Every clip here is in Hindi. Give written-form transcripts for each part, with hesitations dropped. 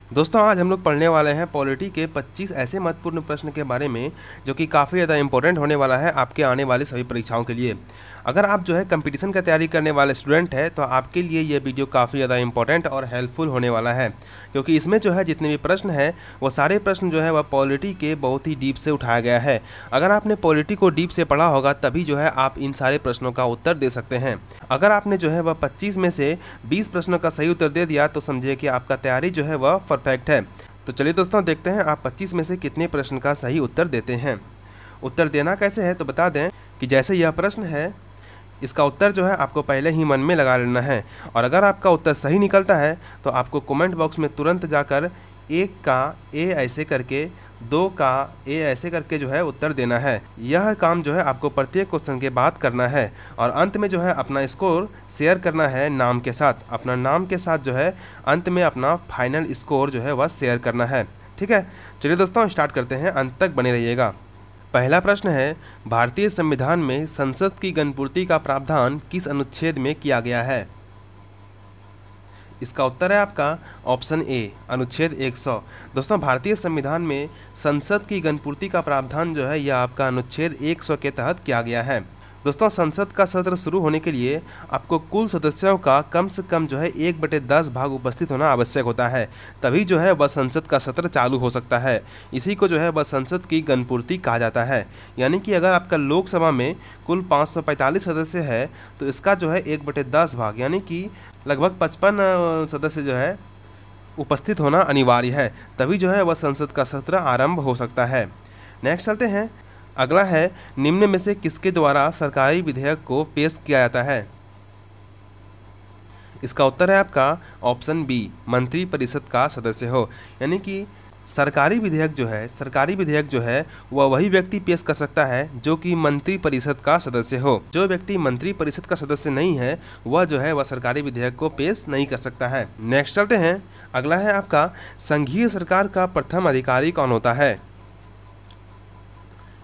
दोस्तों आज हम लोग पढ़ने वाले हैं पॉलिटी के 25 ऐसे महत्वपूर्ण प्रश्न के बारे में जो कि काफ़ी ज़्यादा इंपॉर्टेंट होने वाला है आपके आने वाली सभी परीक्षाओं के लिए। अगर आप जो है कंपटीशन का तैयारी करने वाले स्टूडेंट हैं तो आपके लिए ये वीडियो काफ़ी ज़्यादा इंपॉर्टेंट और हेल्पफुल होने वाला है, क्योंकि इसमें जो है जितने भी प्रश्न हैं वो सारे प्रश्न जो है वह पॉलिटी के बहुत ही डीप से उठाया गया है। अगर आपने पॉलिटी को डीप से पढ़ा होगा तभी जो है आप इन सारे प्रश्नों का उत्तर दे सकते हैं। अगर आपने जो है वह 25 में से 20 प्रश्नों का सही उत्तर दे दिया तो समझिए कि आपका तैयारी जो है वह परफेक्ट है। तो चलिए दोस्तों देखते हैं आप 25 में से कितने प्रश्न का सही उत्तर देते हैं। उत्तर देना कैसे है तो बता दें कि जैसे यह प्रश्न है इसका उत्तर जो है आपको पहले ही मन में लगा लेना है, और अगर आपका उत्तर सही निकलता है तो आपको कमेंट बॉक्स में तुरंत जाकर 1 का ए ऐसे करके, 2 का ए ऐसे करके जो है उत्तर देना है। यह काम जो है आपको प्रत्येक क्वेश्चन के बाद करना है, और अंत में जो है अपना स्कोर शेयर करना है नाम के साथ। अपना नाम के साथ जो है अंत में अपना फाइनल स्कोर जो है वह शेयर करना है। ठीक है, चलिए दोस्तों स्टार्ट करते हैं, अंत तक बने रहिएगा। पहला प्रश्न है, भारतीय संविधान में संसद की गणपूर्ति का प्रावधान किस अनुच्छेद में किया गया है? इसका उत्तर है आपका ऑप्शन ए, अनुच्छेद 100। दोस्तों भारतीय संविधान में संसद की गणपूर्ति का प्रावधान जो है यह आपका अनुच्छेद 100 के तहत किया गया है। दोस्तों संसद का सत्र शुरू होने के लिए आपको कुल सदस्यों का कम से कम जो है 1/10 भाग उपस्थित होना आवश्यक होता है, तभी जो है वह संसद का सत्र चालू हो सकता है। इसी को जो है वह संसद की गणपूर्ति कहा जाता है। यानी कि अगर आपका लोकसभा में कुल 545 सदस्य है तो इसका जो है 1/10 भाग यानी कि लगभग 55 सदस्य जो है उपस्थित होना अनिवार्य है, तभी जो है वह संसद का सत्र आरंभ हो सकता है। नेक्स्ट चलते हैं, अगला है, निम्न में से किसके द्वारा सरकारी विधेयक को पेश किया जाता है? इसका उत्तर है आपका ऑप्शन बी, मंत्री परिषद का सदस्य हो। यानी कि सरकारी विधेयक जो है वह वही व्यक्ति पेश कर सकता है जो कि मंत्री परिषद का सदस्य हो। जो व्यक्ति मंत्री परिषद का सदस्य नहीं है वह जो है वह सरकारी विधेयक को पेश नहीं कर सकता है। नेक्स्ट चलते हैं, अगला है आपका, संघीय सरकार का प्रथम अधिकारी कौन होता है?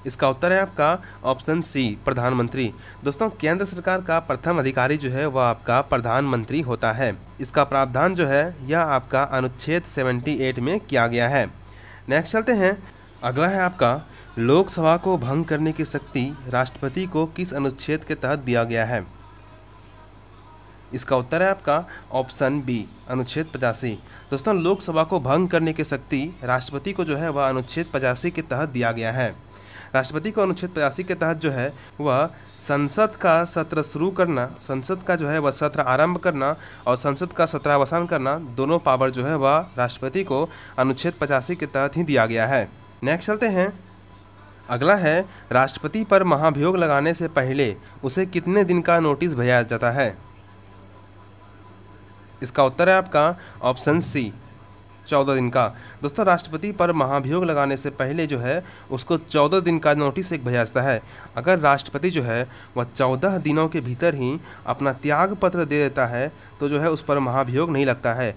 इसका उत्तर है आपका ऑप्शन सी, प्रधानमंत्री। दोस्तों केंद्र सरकार का प्रथम अधिकारी जो है वह आपका प्रधानमंत्री होता है। इसका प्रावधान जो है यह आपका अनुच्छेद 78 में किया गया है। नेक्स्ट चलते हैं, अगला है आपका, लोकसभा को भंग करने की शक्ति राष्ट्रपति को किस अनुच्छेद के तहत दिया गया है? इसका उत्तर है आपका ऑप्शन बी, अनुच्छेद 85। दोस्तों लोकसभा को भंग करने की शक्ति राष्ट्रपति को जो है वह अनुच्छेद 85 के तहत दिया गया है। राष्ट्रपति को अनुच्छेद 85 के तहत जो है वह संसद का सत्र शुरू करना, संसद का जो है वह सत्र आरंभ करना और संसद का सत्रावसान करना, दोनों पावर जो है वह राष्ट्रपति को अनुच्छेद 85 के तहत ही दिया गया है। नेक्स्ट चलते हैं, अगला है, राष्ट्रपति पर महाभियोग लगाने से पहले उसे कितने दिन का नोटिस भेजा जाता है? इसका उत्तर है आपका ऑप्शन सी, 14 दिन का। दोस्तों राष्ट्रपति पर महाभियोग लगाने से पहले जो है उसको 14 दिन का नोटिस एक भेजा जाता है। अगर राष्ट्रपति जो है वह 14 दिनों के भीतर ही अपना त्याग पत्र दे देता है तो जो है उस पर महाभियोग नहीं लगता है।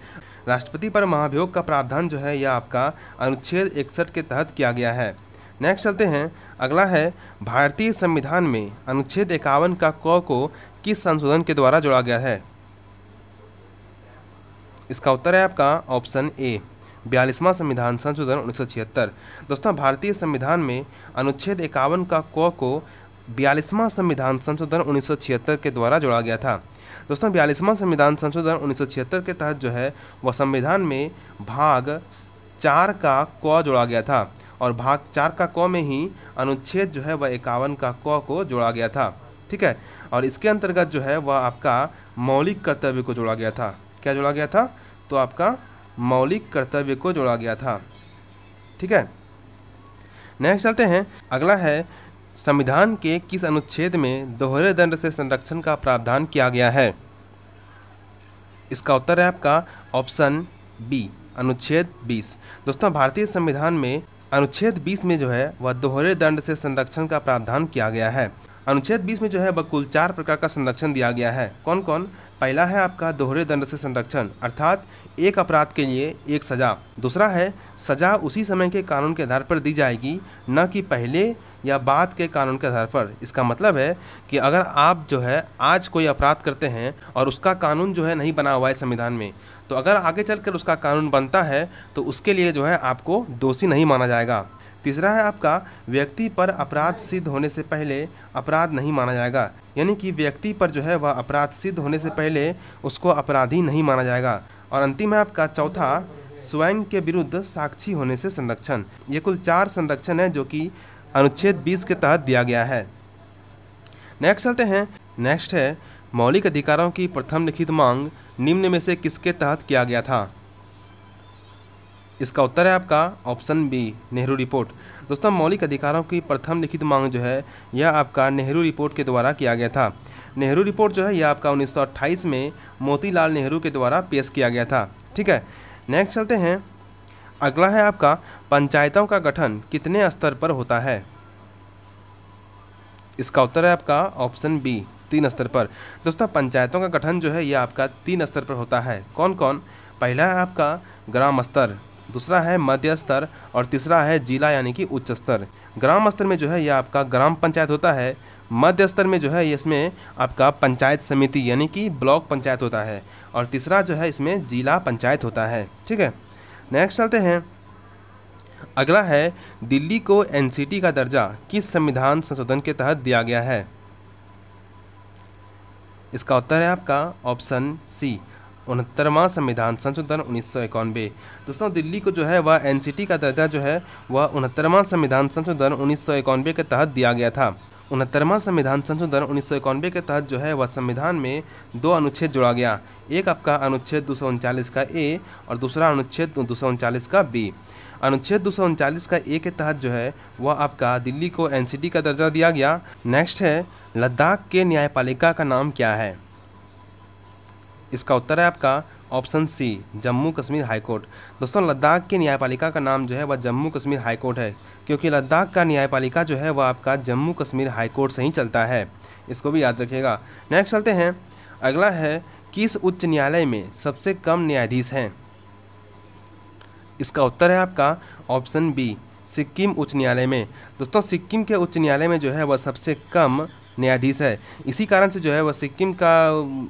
राष्ट्रपति पर महाभियोग का प्रावधान जो है यह आपका अनुच्छेद 61 के तहत किया गया है। नेक्स्ट चलते हैं, अगला है, भारतीय संविधान में अनुच्छेद 51 का क को किस संशोधन के द्वारा जोड़ा गया है? इसका उत्तर है आपका ऑप्शन ए, 42वां संविधान संशोधन 1976। दोस्तों भारतीय संविधान में अनुच्छेद 51 का क को 42वां संविधान संशोधन 1976 के द्वारा जोड़ा गया था। दोस्तों 42वां संविधान संशोधन 1976 के तहत जो है वह संविधान में भाग 4 का क जोड़ा गया था, और भाग 4 का क में ही अनुच्छेद जो है वह 51 का क को जोड़ा गया था। ठीक है, और इसके अंतर्गत जो है वह आपका मौलिक कर्तव्य को जोड़ा गया था। क्या जोड़ा गया था? तो आपका मौलिक कर्तव्य को जोड़ा गया था। ठीक है, नेक्स्ट चलते हैं, अगला है, संविधान के किस अनुच्छेद में दोहरे दंड से संरक्षण का प्रावधान किया गया है? इसका उत्तर है आपका ऑप्शन बी, अनुच्छेद 20। दोस्तों भारतीय संविधान में अनुच्छेद 20 में जो है वह दोहरे दंड से संरक्षण का प्रावधान किया गया है। अनुच्छेद 20 में जो है वह कुल 4 प्रकार का संरक्षण दिया गया है। कौन कौन? पहला है आपका दोहरे दंड से संरक्षण, अर्थात एक अपराध के लिए एक सज़ा। दूसरा है सज़ा उसी समय के कानून के आधार पर दी जाएगी, न कि पहले या बाद के कानून के आधार पर। इसका मतलब है कि अगर आप जो है आज कोई अपराध करते हैं और उसका कानून जो है नहीं बना हुआ है संविधान में, तो अगर आगे चलकर उसका कानून बनता है तो उसके लिए जो है आपको दोषी नहीं माना जाएगा। तीसरा है आपका व्यक्ति पर अपराध सिद्ध होने से पहले अपराध नहीं माना जाएगा, यानी कि व्यक्ति पर जो है वह अपराध सिद्ध होने से पहले उसको अपराधी नहीं माना जाएगा। और अंतिम है आपका चौथा, स्वयं के विरुद्ध साक्षी होने से संरक्षण। ये कुल 4 संरक्षण है जो कि अनुच्छेद 20 के तहत दिया गया है। नेक्स्ट चलते हैं। नेक्स्ट है मौलिक अधिकारों की प्रथम लिखित मांग निम्न में से किसके तहत किया गया था? इसका उत्तर है आपका ऑप्शन बी, नेहरू रिपोर्ट। दोस्तों मौलिक अधिकारों की प्रथम लिखित मांग जो है यह आपका नेहरू रिपोर्ट के द्वारा किया गया था। नेहरू रिपोर्ट जो है यह आपका 1928 में मोतीलाल नेहरू के द्वारा पेश किया गया था। ठीक है, नेक्स्ट चलते हैं। अगला है आपका पंचायतों का गठन कितने स्तर पर होता है? इसका उत्तर है आपका ऑप्शन बी, 3 स्तर पर। दोस्तों पंचायतों का गठन जो है यह आपका 3 स्तर पर होता है। कौन कौन? पहला है आपका ग्राम स्तर, दूसरा है मध्य स्तर और तीसरा है जिला यानी कि उच्च स्तर। ग्राम स्तर में जो है यह आपका ग्राम पंचायत होता है। मध्य स्तर में जो है इसमें आपका पंचायत समिति यानी कि ब्लॉक पंचायत होता है और तीसरा जो है इसमें जिला पंचायत होता है। ठीक है, नेक्स्ट चलते हैं। अगला है दिल्ली को एनसीटी का दर्जा किस संविधान संशोधन के तहत दिया गया है? इसका उत्तर है आपका ऑप्शन सी, 69वां संविधान संशोधन 1991। दोस्तों दिल्ली को जो है वह एनसीटी का दर्जा जो है वह 69वां संविधान संशोधन 1991 के तहत दिया गया था। 69वां संविधान संशोधन 1991 के तहत जो है वह संविधान में 2 अनुच्छेद जोड़ा गया। एक आपका अनुच्छेद 239 का ए और दूसरा अनुच्छेद 239 का बी। अनुच्छेद 239 का ए के तहत जो है वह आपका दिल्ली को एनसीटी का दर्जा दिया गया। नेक्स्ट है लद्दाख के न्यायपालिका का नाम क्या है? इसका उत्तर है आपका option C, Jammu Kashmir High Court. दोस्तों लद्दाख की न्यायपालिका का नाम जो है वह जम्मू कश्मीर हाई कोर्ट है, क्योंकि लद्दाख का न्यायपालिका जो है वह आपका जम्मू कश्मीर हाई कोर्ट से ही चलता है। इसको भी याद रखिएगा। नेक्स्ट चलते हैं। अगला है किस उच्च न्यायालय में सबसे कम न्यायाधीश हैं? इसका उत्तर है आपका ऑप्शन बी, सिक्किम उच्च न्यायालय में। दोस्तों सिक्किम के उच्च न्यायालय में जो है वह सबसे कम न्यायाधीश है। इसी कारण से जो है वह सिक्किम का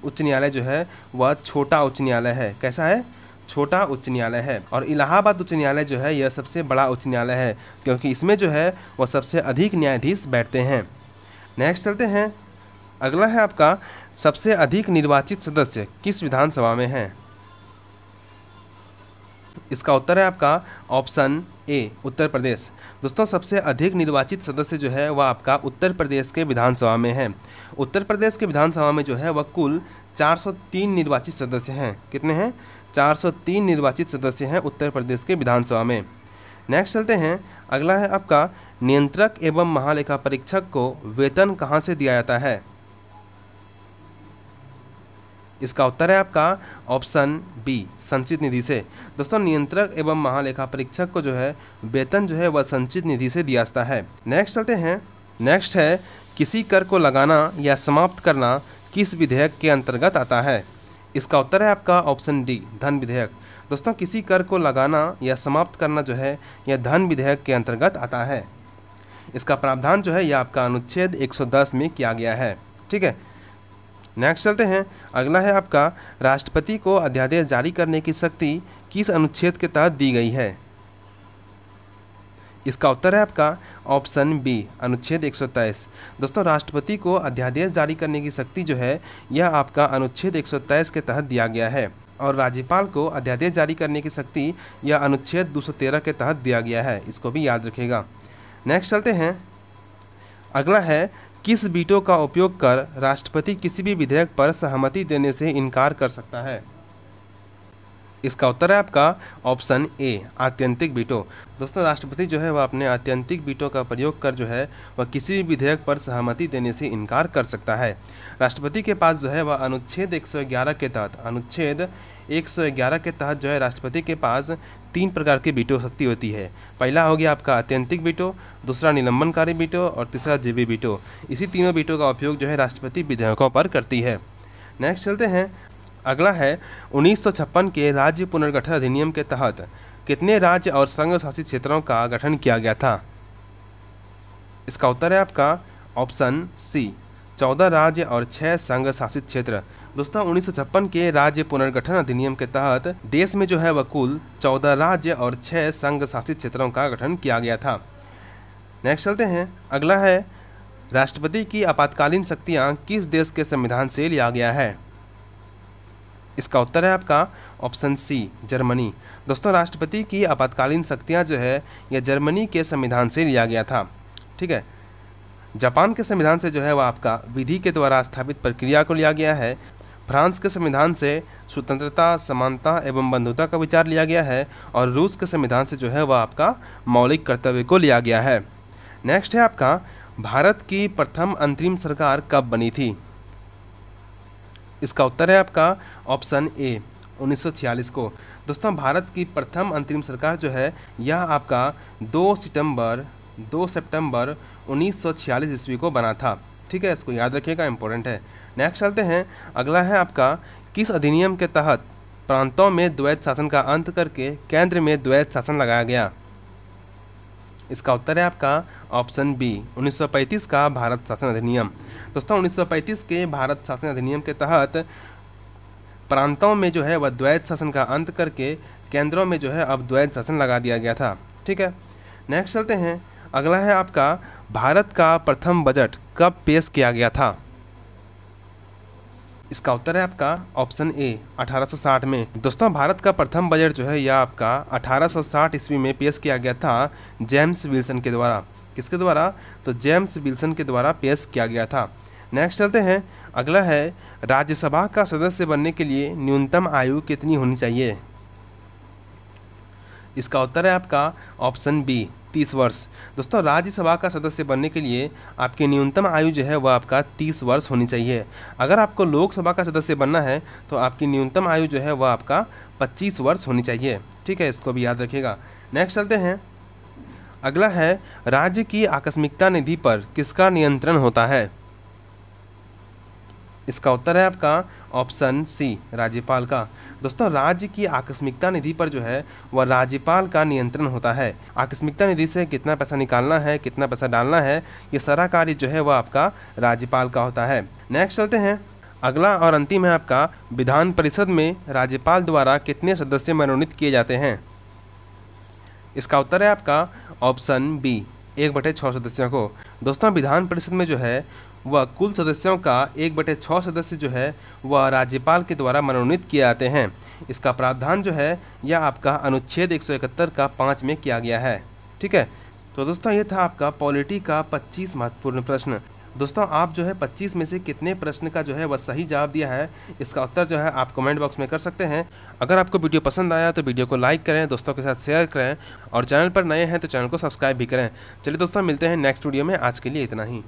उच्च न्यायालय जो है वह छोटा उच्च न्यायालय है। कैसा है? छोटा उच्च न्यायालय है। और इलाहाबाद उच्च न्यायालय जो है यह सबसे बड़ा उच्च न्यायालय है, क्योंकि इसमें जो है वह सबसे अधिक न्यायाधीश बैठते हैं। नेक्स्ट चलते हैं। अगला है आपका सबसे अधिक निर्वाचित सदस्य किस विधानसभा में हैं? इसका उत्तर है आपका ऑप्शन ए, उत्तर प्रदेश। दोस्तों सबसे अधिक निर्वाचित सदस्य जो है वह आपका उत्तर प्रदेश के विधानसभा में है। उत्तर प्रदेश के विधानसभा में जो है वह कुल 403 निर्वाचित सदस्य हैं। कितने हैं? 403 निर्वाचित सदस्य हैं उत्तर प्रदेश के विधानसभा में। नेक्स्ट चलते हैं। अगला है आपका नियंत्रक एवं महालेखा परीक्षक को वेतन कहाँ से दिया जाता है? इसका उत्तर है आपका ऑप्शन बी, संचित निधि से। दोस्तों नियंत्रक एवं महालेखा परीक्षक को जो है वेतन जो है वह संचित निधि से दिया जाता है। नेक्स्ट चलते हैं। नेक्स्ट है किसी कर को लगाना या समाप्त करना किस विधेयक के अंतर्गत आता है? इसका उत्तर है आपका ऑप्शन डी, धन विधेयक। दोस्तों किसी कर को लगाना या समाप्त करना जो है यह धन विधेयक के अंतर्गत आता है। इसका प्रावधान जो है यह आपका अनुच्छेद 110 में किया गया है। ठीक है, नेक्स्ट चलते हैं। अगला है आपका राष्ट्रपति को अध्यादेश जारी करने की शक्ति किस अनुच्छेद के तहत दी गई है? इसका उत्तर है आपका ऑप्शन बी, अनुच्छेद 123। दोस्तों राष्ट्रपति को अध्यादेश जारी करने की शक्ति जो है यह आपका अनुच्छेद 123 के तहत दिया गया है, और राज्यपाल को अध्यादेश जारी करने की शक्ति यह अनुच्छेद 213 के तहत दिया गया है। इसको भी याद रखिएगा। नेक्स्ट चलते हैं। अगला है किस वीटो का उपयोग कर राष्ट्रपति किसी भी विधेयक पर सहमति देने से इनकार कर सकता है? इसका उत्तर है आपका ऑप्शन ए, आत्यंतिक वीटो। दोस्तों राष्ट्रपति जो है वह अपने आत्यंतिक वीटो का प्रयोग कर जो है वह किसी भी विधेयक पर सहमति देने से इनकार कर सकता है। राष्ट्रपति के पास जो है वह अनुच्छेद 111 के तहत अनुच्छेद 111 के तहत जो है राष्ट्रपति के पास 3 प्रकार की वीटो शक्ति होती है। पहला हो गया आपका अत्यंतिक वीटो, दूसरा निलंबनकारी वीटो और तीसरा जीवी वीटो। इसी तीनों वीटो का उपयोग जो है राष्ट्रपति विधेयकों पर करती है। नेक्स्ट चलते हैं, अगला है 1956 के राज्य पुनर्गठन अधिनियम के तहत कितने राज्य और संघ शासित क्षेत्रों का गठन किया गया था? इसका उत्तर है आपका ऑप्शन सी, 14 राज्य और 6 संघ शासित क्षेत्र। दोस्तों 1956 के राज्य पुनर्गठन अधिनियम के तहत देश में जो है वह कुल 14 राज्य और 6 संघ शासित क्षेत्रों का गठन किया गया था। नेक्स्ट चलते हैं, अगला है राष्ट्रपति की आपातकालीन शक्तियाँ किस देश के संविधान से लिया गया है? इसका उत्तर है आपका ऑप्शन सी, जर्मनी। दोस्तों राष्ट्रपति की आपातकालीन शक्तियाँ जो है यह जर्मनी के संविधान से लिया गया था। ठीक है, जापान के संविधान से जो है वह आपका विधि के द्वारा स्थापित प्रक्रिया को लिया गया है। फ्रांस के संविधान से स्वतंत्रता, समानता एवं बंधुता का विचार लिया गया है और रूस के संविधान से जो है वह आपका मौलिक कर्तव्य को लिया गया है। नेक्स्ट है आपका भारत की प्रथम अंतरिम सरकार कब बनी थी? इसका उत्तर है आपका ऑप्शन ए, 1946 को। दोस्तों भारत की प्रथम अंतरिम सरकार जो है यह आपका 2 सितंबर 1946 ईस्वी को बना था। ठीक है, इसको याद रखिएगा, इंपॉर्टेंट है। नेक्स्ट चलते हैं, अगला है आपका किस अधिनियम के तहत प्रांतों में द्वैत शासन का अंत करके केंद्र में द्वैत शासन लगाया गया? इसका उत्तर है आपका ऑप्शन बी, 1935 का भारत शासन अधिनियम। दोस्तों 1935 के भारत शासन अधिनियम के तहत प्रांतों में जो है वह द्वैत शासन का अंत करके केंद्रों में जो है अब द्वैत शासन लगा दिया गया था। ठीक है, नेक्स्ट चलते हैं, अगला है आपका भारत का प्रथम बजट कब पेश किया गया था? इसका उत्तर है आपका ऑप्शन ए, 1860 में। दोस्तों भारत का प्रथम बजट जो है यह आपका 1860 ईस्वी में पेश किया गया था जेम्स विल्सन के द्वारा। किसके द्वारा? तो जेम्स विल्सन के द्वारा पेश किया गया था। नेक्स्ट चलते हैं, अगला है राज्यसभा का सदस्य बनने के लिए न्यूनतम आयु कितनी होनी चाहिए? इसका उत्तर है आपका ऑप्शन बी, 30 वर्ष। दोस्तों राज्यसभा का सदस्य बनने के लिए आपकी न्यूनतम आयु जो है वह आपका 30 वर्ष होनी चाहिए। अगर आपको लोकसभा का सदस्य बनना है तो आपकी न्यूनतम आयु जो है वह आपका 25 वर्ष होनी चाहिए। ठीक है, इसको भी याद रखिएगा। नेक्स्ट चलते हैं, अगला है राज्य की आकस्मिकता निधि पर किसका नियंत्रण होता है? इसका उत्तर है आपका ऑप्शन सी, राज्यपाल का। दोस्तों राज्य की आकस्मिकता निधि पर जो है वह राज्यपाल का नियंत्रण होता है। आकस्मिकता निधि से कितना पैसा निकालना है, कितना पैसा डालना है, ये सारा कार्य जो है वह आपका राज्यपाल का होता है। नेक्स्ट चलते हैं, अगला और अंतिम है आपका विधान परिषद में राज्यपाल द्वारा कितने सदस्य मनोनीत किए जाते हैं? इसका उत्तर है आपका ऑप्शन बी, 1/6 सदस्यों को। दोस्तों विधान परिषद में जो है वह कुल सदस्यों का 1/6 सदस्य जो है वह राज्यपाल के द्वारा मनोनीत किए जाते हैं। इसका प्रावधान जो है यह आपका अनुच्छेद 171 का 5 में किया गया है। ठीक है, तो दोस्तों ये था आपका पॉलिटी का 25 महत्वपूर्ण प्रश्न। दोस्तों आप जो है 25 में से कितने प्रश्न का जो है वह सही जवाब दिया है, इसका उत्तर जो है आप कमेंट बॉक्स में कर सकते हैं। अगर आपको वीडियो पसंद आया तो वीडियो को लाइक करें, दोस्तों के साथ शेयर करें और चैनल पर नए हैं तो चैनल को सब्सक्राइब भी करें। चलिए दोस्तों मिलते हैं नेक्स्ट वीडियो में, आज के लिए इतना ही।